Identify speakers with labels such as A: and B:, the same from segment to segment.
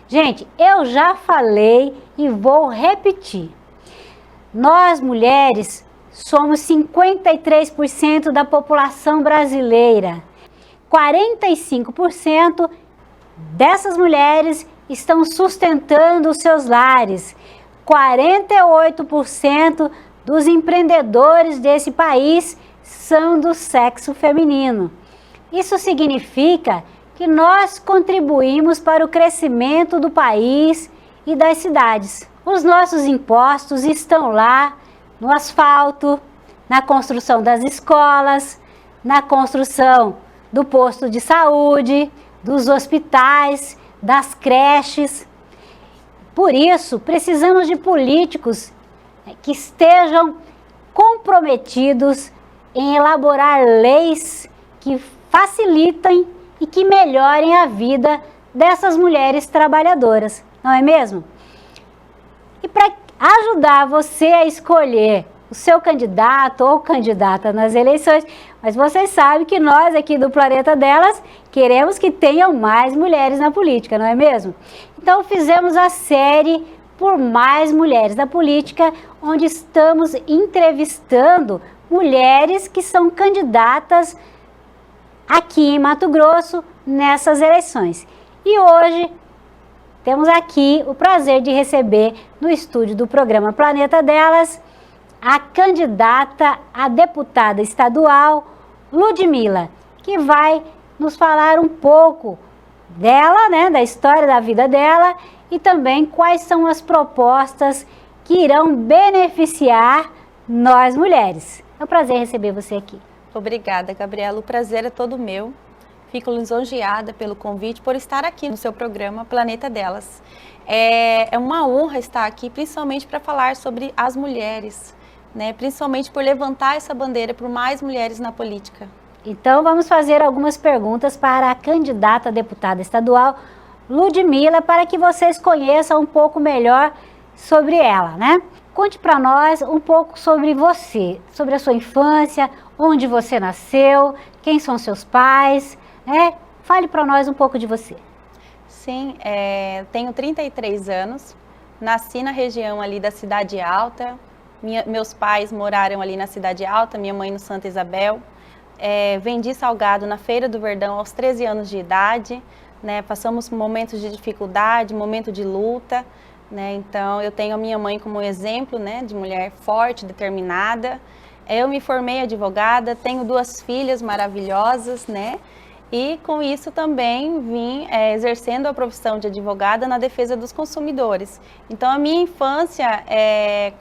A: Gente, eu já falei e vou repetir. Nós, mulheres, somos 53% da população brasileira. 45% dessas mulheres estão sustentando os seus lares. 48% dos empreendedores desse país são do sexo feminino. Isso significa que nós contribuímos para o crescimento do país e das cidades. Os nossos impostos estão lá no asfalto, na construção das escolas, na construção do posto de saúde, dos hospitais, das creches. Por isso, precisamos de políticos que estejam comprometidos em elaborar leis que facilitem e que melhorem a vida dessas mulheres trabalhadoras, não é mesmo? E para ajudar você a escolher o seu candidato ou candidata nas eleições, mas vocês sabem que nós aqui do Planeta Delas queremos que tenham mais mulheres na política, não é mesmo? Então fizemos a série Por Mais Mulheres na Política, onde estamos entrevistando mulheres que são candidatas aqui em Mato Grosso nessas eleições. E hoje temos aqui o prazer de receber no estúdio do programa Planeta Delas a candidata a deputada estadual Ludmila, que vai nos falar um pouco dela, né, da história da vida dela e também quais são as propostas que irão beneficiar nós mulheres. É um prazer receber você aqui.
B: Obrigada, Gabriela. O prazer é todo meu. Fico lisonjeada pelo convite, por estar aqui no seu programa Planeta Delas. É uma honra estar aqui, principalmente para falar sobre as mulheres, né? Principalmente por levantar essa bandeira por mais mulheres na política.
A: Então vamos fazer algumas perguntas para a candidata a deputada estadual Ludmila, para que vocês conheçam um pouco melhor sobre ela, né? Conte para nós um pouco sobre você, sobre a sua infância, onde você nasceu, quem são seus pais, né? Fale para nós um pouco de você.
B: Sim, tenho 33 anos, nasci na região ali da Cidade Alta, meus pais moraram ali na Cidade Alta, minha mãe no Santa Isabel. Vendi salgado na Feira do Verdão aos 13 anos de idade, né? Passamos momentos de dificuldade, momento de luta, né? Então eu tenho a minha mãe como exemplo, né, de mulher forte, determinada. Eu me formei advogada, tenho 2 filhas maravilhosas, né? E com isso também vim exercendo a profissão de advogada na defesa dos consumidores. Então a minha infância,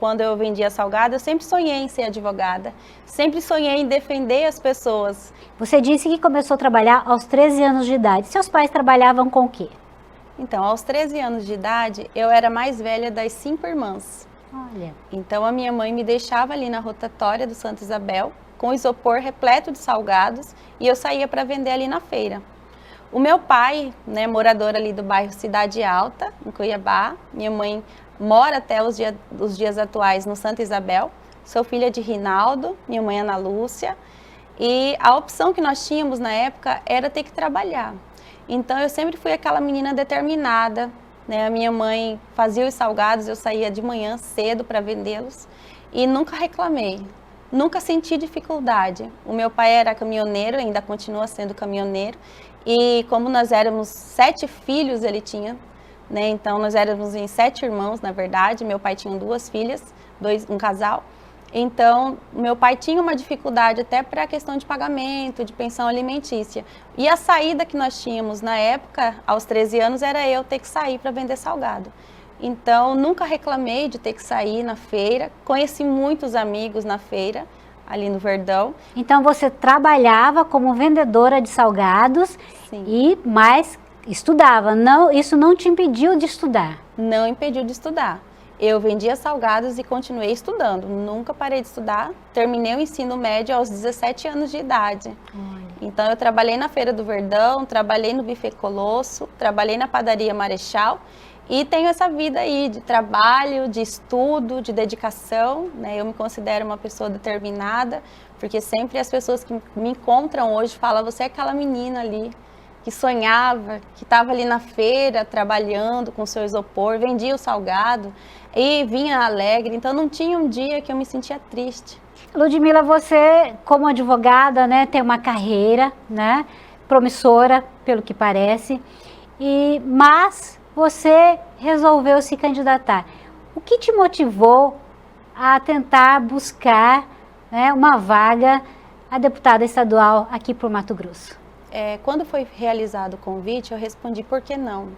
B: quando eu vendia salgado, eu sempre sonhei em ser advogada, sempre sonhei em defender as pessoas.
A: Você disse que começou a trabalhar aos 13 anos de idade. Seus pais trabalhavam com o quê?
B: Então, aos 13 anos de idade, eu era a mais velha das 5 irmãs.
A: Olha.
B: Então a minha mãe me deixava ali na rotatória do Santa Isabel, com isopor repleto de salgados, e eu saía para vender ali na feira. O meu pai, né, morador ali do bairro Cidade Alta, em Cuiabá, minha mãe mora até os dias atuais no Santa Isabel, sou filha de Rinaldo, minha mãe Ana Lúcia, e a opção que nós tínhamos na época era ter que trabalhar. Então eu sempre fui aquela menina determinada, né? A minha mãe fazia os salgados, eu saía de manhã cedo para vendê-los e nunca reclamei. Nunca senti dificuldade. O meu pai era caminhoneiro, ainda continua sendo caminhoneiro. E como nós éramos 7 filhos, ele tinha, né? Então nós éramos em 7 irmãos, na verdade. Meu pai tinha 2 filhas, um casal. Então meu pai tinha uma dificuldade até para a questão de pagamento, de pensão alimentícia. E a saída que nós tínhamos na época, aos 13 anos, era eu ter que sair para vender salgado. Então, nunca reclamei de ter que sair na feira. Conheci muitos amigos na feira, ali no Verdão.
A: Então, você trabalhava como vendedora de salgados.
B: Sim.
A: Mas estudava. Não, isso não te impediu de estudar?
B: Não impediu de estudar. Eu vendia salgados e continuei estudando. Nunca parei de estudar. Terminei o ensino médio aos 17 anos de idade.
A: Olha.
B: Então, eu trabalhei na Feira do Verdão, trabalhei no Buffet Colosso, trabalhei na Padaria Marechal. E tenho essa vida aí de trabalho, de estudo, de dedicação, né? Eu me considero uma pessoa determinada, porque sempre as pessoas que me encontram hoje falam, você é aquela menina ali que sonhava, que estava ali na feira trabalhando com seu isopor, vendia o salgado e vinha alegre. Então não tinha um dia que eu me sentia triste.
A: Ludmila, você como advogada, né, tem uma carreira, né, promissora, pelo que parece, mas você resolveu se candidatar. O que te motivou a tentar buscar, né, uma vaga a deputada estadual aqui para o Mato Grosso?
B: Quando foi realizado o convite, eu respondi por que não.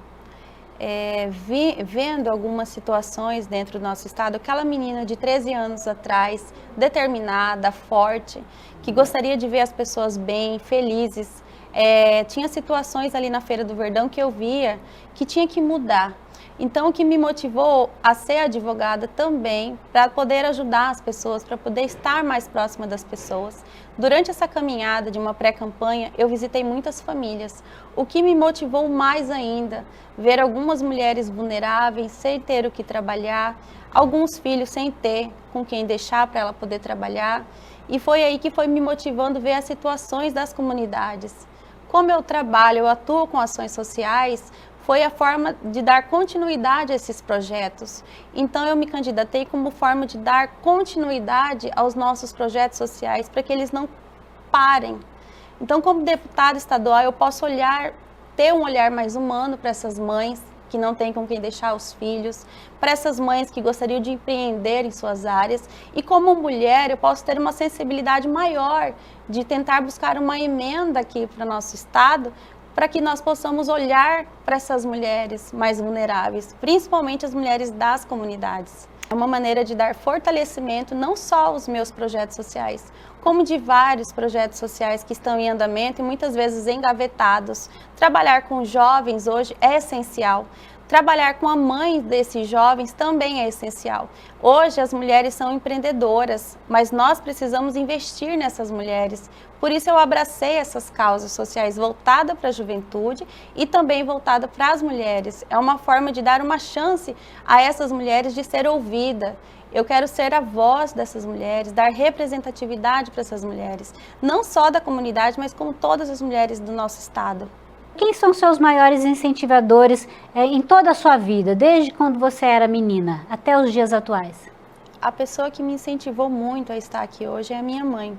B: Vendo algumas situações dentro do nosso estado, aquela menina de 13 anos atrás, determinada, forte, que gostaria de ver as pessoas bem, felizes. Tinha situações ali na Feira do Verdão que eu via que tinha que mudar. Então, o que me motivou a ser advogada também, para poder ajudar as pessoas, para poder estar mais próxima das pessoas. Durante essa caminhada de uma pré-campanha, eu visitei muitas famílias. O que me motivou mais ainda, ver algumas mulheres vulneráveis, sem ter o que trabalhar, alguns filhos sem ter com quem deixar para ela poder trabalhar. E foi aí que foi me motivando ver as situações das comunidades. Como eu trabalho, eu atuo com ações sociais, foi a forma de dar continuidade a esses projetos. Então, eu me candidatei como forma de dar continuidade aos nossos projetos sociais, para que eles não parem. Então, como deputada estadual, eu posso ter um olhar mais humano para essas mães que não têm com quem deixar os filhos, para essas mães que gostariam de empreender em suas áreas. E como mulher, eu posso ter uma sensibilidade maior de tentar buscar uma emenda aqui para o nosso estado, para que nós possamos olhar para essas mulheres mais vulneráveis, principalmente as mulheres das comunidades. É uma maneira de dar fortalecimento não só aos meus projetos sociais, como de vários projetos sociais que estão em andamento e muitas vezes engavetados. Trabalhar com jovens hoje é essencial. Trabalhar com a mãe desses jovens também é essencial. Hoje as mulheres são empreendedoras, mas nós precisamos investir nessas mulheres. Por isso eu abracei essas causas sociais voltadas para a juventude e também voltada para as mulheres. É uma forma de dar uma chance a essas mulheres de ser ouvida. Eu quero ser a voz dessas mulheres, dar representatividade para essas mulheres, não só da comunidade, mas como todas as mulheres do nosso estado.
A: Quem são seus maiores incentivadores em toda a sua vida, desde quando você era menina até os dias atuais?
B: A pessoa que me incentivou muito a estar aqui hoje é a minha mãe.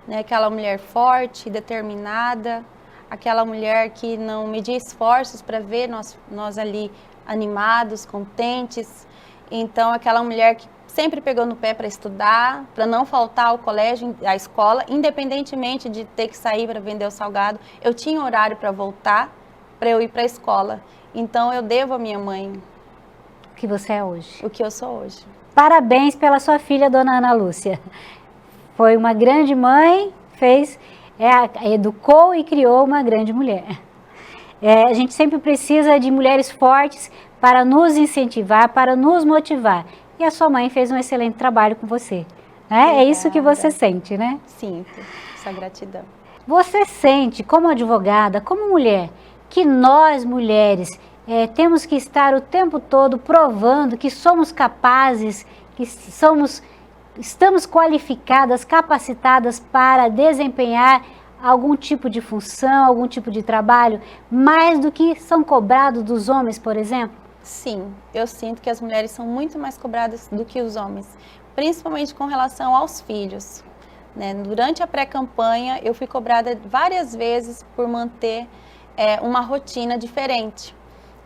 B: Né? Aquela mulher forte, determinada, aquela mulher que não media esforços para ver nós ali animados, contentes. Então, aquela mulher que sempre pegou no pé para estudar, para não faltar ao colégio, à escola, independentemente de ter que sair para vender o salgado, eu tinha horário para voltar, para eu ir para a escola. Então, eu devo à minha mãe
A: o que você é hoje.
B: O que eu sou hoje.
A: Parabéns pela sua filha, dona Ana Lúcia. Foi uma grande mãe, educou e criou uma grande mulher. A gente sempre precisa de mulheres fortes para nos incentivar, para nos motivar. E a sua mãe fez um excelente trabalho com você. Né? É isso que você sente, né?
B: Sinto essa gratidão.
A: Você sente, como advogada, como mulher, que nós mulheres temos que estar o tempo todo provando que somos capazes, que estamos qualificadas, capacitadas para desempenhar algum tipo de função, algum tipo de trabalho, mais do que são cobrados dos homens, por exemplo?
B: Sim, eu sinto que as mulheres são muito mais cobradas do que os homens, principalmente com relação aos filhos. Né? Durante a pré-campanha, eu fui cobrada várias vezes por manter uma rotina diferente.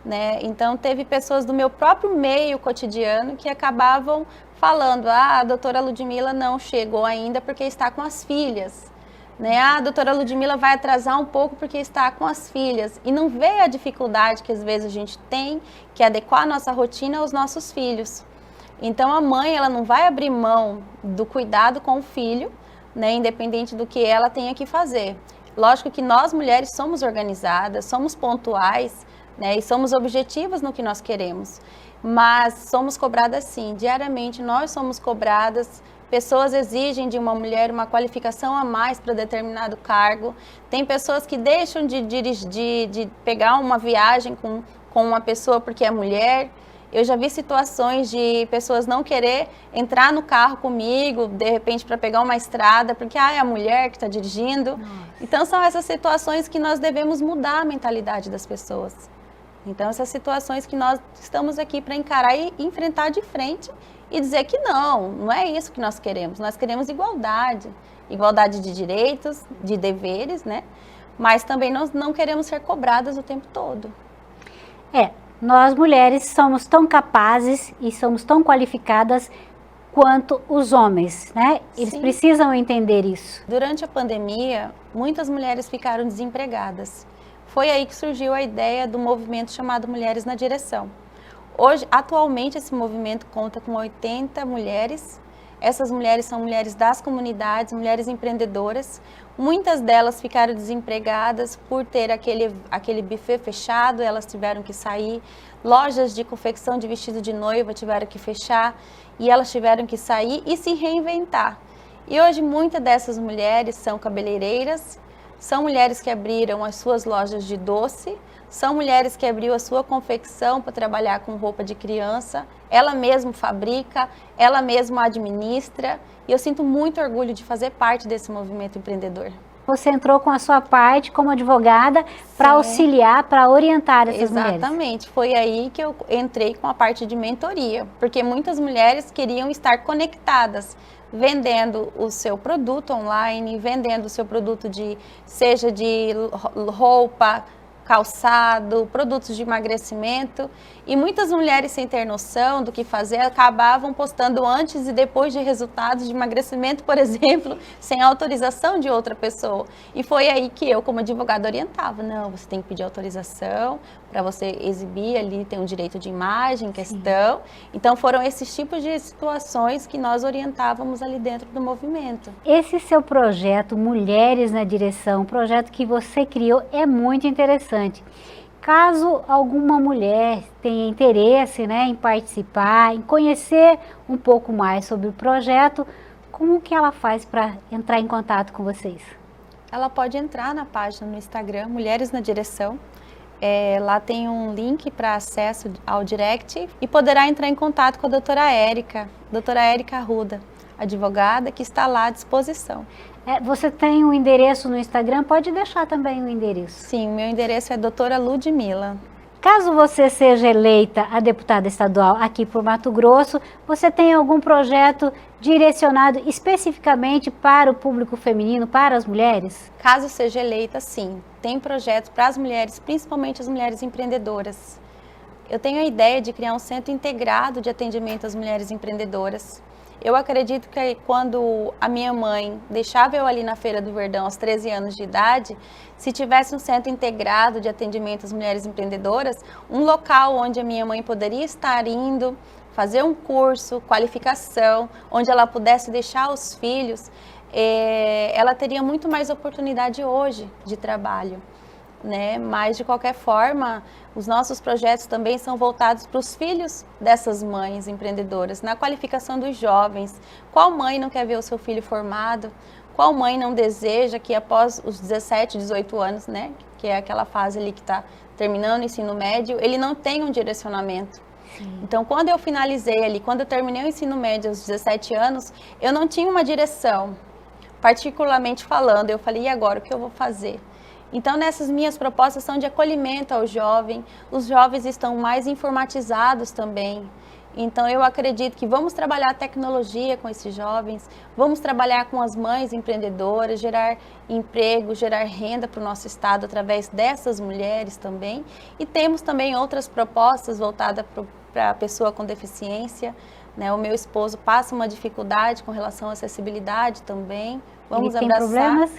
B: Né? Então, teve pessoas do meu próprio meio cotidiano que acabavam falando: a doutora Ludmila não chegou ainda porque está com as filhas. Né? A doutora Ludmila vai atrasar um pouco porque está com as filhas. E não vê a dificuldade que às vezes a gente tem que adequar a nossa rotina aos nossos filhos. Então a mãe, ela não vai abrir mão do cuidado com o filho, né? Independente do que ela tenha que fazer. Lógico que nós mulheres somos organizadas, somos pontuais, né? E somos objetivas no que nós queremos. Mas somos cobradas sim, diariamente nós somos cobradas. Pessoas exigem de uma mulher uma qualificação a mais para determinado cargo. Tem pessoas que deixam de pegar uma viagem com uma pessoa porque é mulher. Eu já vi situações de pessoas não querer entrar no carro comigo, de repente, para pegar uma estrada, porque é a mulher que está dirigindo.
A: Nossa.
B: Então, são essas situações que nós devemos mudar a mentalidade das pessoas. Então, essas situações que nós estamos aqui para encarar e enfrentar de frente e dizer que não é isso que nós queremos. Nós queremos igualdade, igualdade de direitos, de deveres, né? Mas também nós não queremos ser cobradas o tempo todo.
A: Nós mulheres somos tão capazes e somos tão qualificadas quanto os homens, né? Eles
B: Sim.
A: precisam entender isso.
B: Durante a pandemia, muitas mulheres ficaram desempregadas. Foi aí que surgiu a ideia do movimento chamado Mulheres na Direção. Hoje, atualmente, esse movimento conta com 80 mulheres. Essas mulheres são mulheres das comunidades, mulheres empreendedoras. Muitas delas ficaram desempregadas por ter aquele buffet fechado, elas tiveram que sair. Lojas de confecção de vestido de noiva tiveram que fechar e elas tiveram que sair e se reinventar. E hoje muitas dessas mulheres são cabeleireiras, são mulheres que abriram as suas lojas de doce, são mulheres que abriu a sua confecção para trabalhar com roupa de criança, ela mesma fabrica, ela mesma administra, e eu sinto muito orgulho de fazer parte desse movimento empreendedor.
A: Você entrou com a sua parte como advogada para auxiliar, para orientar essas mulheres.
B: Exatamente, foi aí que eu entrei com a parte de mentoria, porque muitas mulheres queriam estar conectadas, vendendo o seu produto online, vendendo o seu produto seja de roupa, calçado, produtos de emagrecimento, e muitas mulheres sem ter noção do que fazer acabavam postando antes e depois de resultados de emagrecimento, por exemplo, sem autorização de outra pessoa. E foi aí que eu, como advogada, orientava: não, você tem que pedir autorização para você exibir ali, tem um direito de imagem, questão. Então foram esses tipos de situações que nós orientávamos ali dentro do movimento.
A: Esse seu projeto Mulheres na Direção, projeto que você criou, é muito interessante. Caso alguma mulher tenha interesse, né, em participar, em conhecer um pouco mais sobre o projeto, como que ela faz para entrar em contato com vocês?
B: Ela pode entrar na página no Instagram, Mulheres na Direção. Lá tem um link para acesso ao direct e poderá entrar em contato com a doutora Érica Arruda, advogada, que está lá à disposição.
A: Você tem um endereço no Instagram, pode deixar também o endereço.
B: Sim, meu endereço é doutora Ludmila.
A: Caso você seja eleita a deputada estadual aqui por Mato Grosso, você tem algum projeto direcionado especificamente para o público feminino, para as mulheres?
B: Caso seja eleita, sim. Tem projetos para as mulheres, principalmente as mulheres empreendedoras. Eu tenho a ideia de criar um centro integrado de atendimento às mulheres empreendedoras. Eu acredito que quando a minha mãe deixava eu ali na Feira do Verdão aos 13 anos de idade, se tivesse um centro integrado de atendimento às mulheres empreendedoras, um local onde a minha mãe poderia estar indo, fazer um curso, qualificação, onde ela pudesse deixar os filhos, ela teria muito mais oportunidade hoje de trabalho, né? Mas, de qualquer forma, os nossos projetos também são voltados para os filhos dessas mães empreendedoras, na qualificação dos jovens. Qual mãe não quer ver o seu filho formado? Qual mãe não deseja que após os 17, 18 anos, né, que é aquela fase ali que está terminando o ensino médio, ele não tenha um direcionamento? Sim. Então, quando eu finalizei ali, quando eu terminei o ensino médio aos 17 anos, eu não tinha uma direção, particularmente falando. Eu falei: e agora, o que eu vou fazer? Então, nessas minhas propostas são de acolhimento ao jovem. Os jovens estão mais informatizados também. Então, eu acredito que vamos trabalhar a tecnologia com esses jovens, vamos trabalhar com as mães empreendedoras, gerar emprego, gerar renda para o nosso estado através dessas mulheres também. E temos também outras propostas voltadas para a pessoa com deficiência, né? O meu esposo passa uma dificuldade com relação à acessibilidade também. Vamos
A: Ele tem
B: abraçar.
A: Problemas?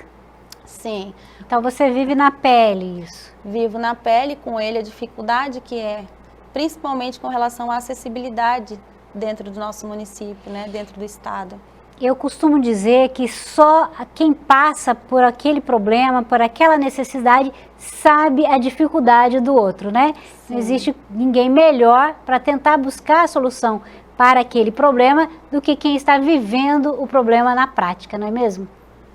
B: Sim.
A: Então você vive na pele isso?
B: Vivo na pele com ele a dificuldade que é, principalmente com relação à acessibilidade dentro do nosso município, né, dentro do estado.
A: Eu costumo dizer que só quem passa por aquele problema, por aquela necessidade, sabe a dificuldade do outro, né? Sim. Não existe ninguém melhor para tentar buscar a solução para aquele problema do que quem está vivendo o problema na prática, não é mesmo?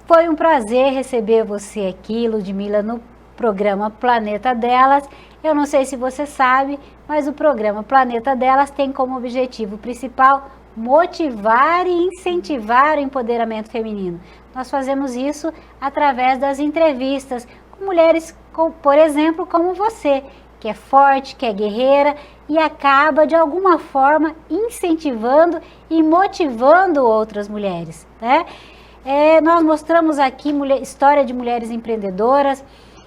A: Foi um prazer receber você aqui, Ludmila, no programa Planeta Delas. Eu não sei se você sabe, mas mas o programa Planeta Delas tem como objetivo principal motivar e incentivar o empoderamento feminino. Nós fazemos isso através das entrevistas com mulheres, por exemplo, como você, que é forte, que é guerreira e acaba de alguma forma incentivando e motivando outras mulheres, né? Nós mostramos aqui história de mulheres empreendedoras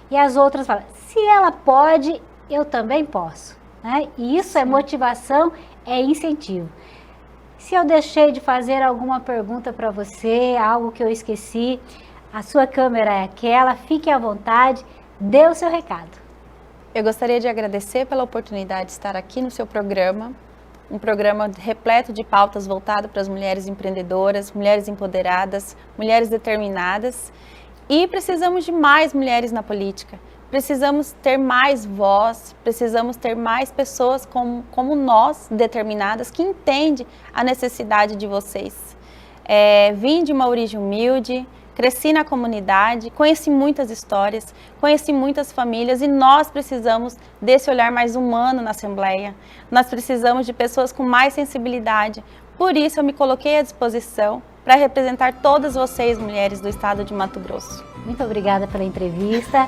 A: e as outras falam, se ela pode, eu também posso, né? E isso é motivação, é incentivo. Se eu deixei de fazer alguma pergunta para você, algo que eu esqueci, a sua câmera é aquela, fique à vontade, dê o seu recado.
B: Eu gostaria de agradecer pela oportunidade de estar aqui no seu programa, um programa repleto de pautas voltado para as mulheres empreendedoras, mulheres empoderadas, mulheres determinadas, e precisamos de mais mulheres na política. Precisamos ter mais voz, precisamos ter mais pessoas como nós, determinadas, que entendem a necessidade de vocês. Vim de uma origem humilde, cresci na comunidade, conheci muitas histórias, conheci muitas famílias e nós precisamos desse olhar mais humano na Assembleia. Nós precisamos de pessoas com mais sensibilidade. Por isso eu me coloquei à disposição para representar todas vocês, mulheres do estado de Mato Grosso.
A: Muito obrigada pela entrevista.